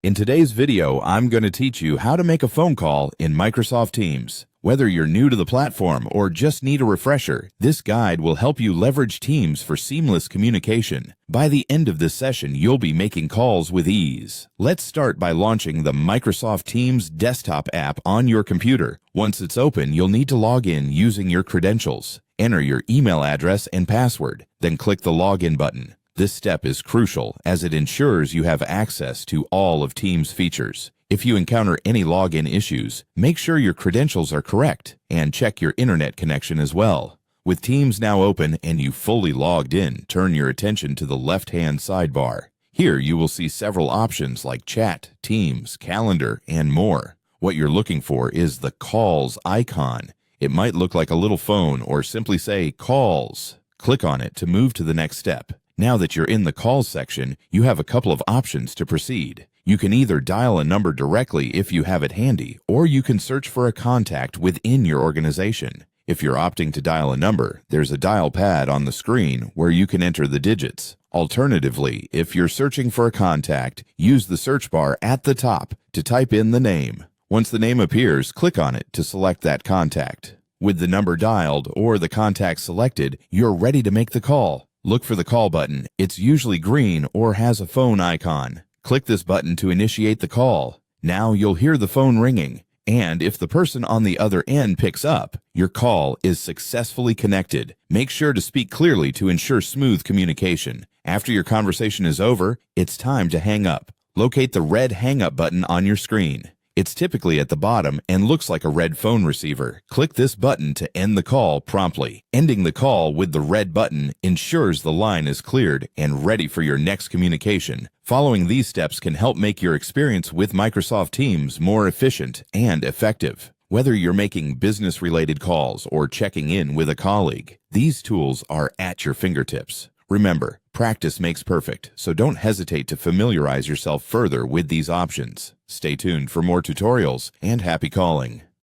In today's video, I'm going to teach you how to make a phone call in Microsoft Teams. Whether you're new to the platform or just need a refresher, this guide will help you leverage Teams for seamless communication. By the end of this session, you'll be making calls with ease. Let's start by launching the Microsoft Teams desktop app on your computer. Once it's open, you'll need to log in using your credentials. Enter your email address and password, then click the Login button. This step is crucial as it ensures you have access to all of Teams' features. If you encounter any login issues, make sure your credentials are correct and check your internet connection as well. With Teams now open and you fully logged in, turn your attention to the left-hand sidebar. Here you will see several options like Chat, Teams, Calendar, and more. What you're looking for is the Calls icon. It might look like a little phone or simply say Calls. Click on it to move to the next step. Now that you're in the Calls section, you have a couple of options to proceed. You can either dial a number directly if you have it handy, or you can search for a contact within your organization. If you're opting to dial a number, there's a dial pad on the screen where you can enter the digits. Alternatively, if you're searching for a contact, use the search bar at the top to type in the name. Once the name appears, click on it to select that contact. With the number dialed or the contact selected, you're ready to make the call. Look for the call button. It's usually green or has a phone icon. Click this button to initiate the call. Now you'll hear the phone ringing, and if the person on the other end picks up, your call is successfully connected. Make sure to speak clearly to ensure smooth communication. After your conversation is over, it's time to hang up. Locate the red hang up button on your screen. It's typically at the bottom and looks like a red phone receiver. Click this button to end the call promptly. Ending the call with the red button ensures the line is cleared and ready for your next communication. Following these steps can help make your experience with Microsoft Teams more efficient and effective. Whether you're making business-related calls or checking in with a colleague, these tools are at your fingertips. Remember, practice makes perfect, so don't hesitate to familiarize yourself further with these options. Stay tuned for more tutorials and happy calling.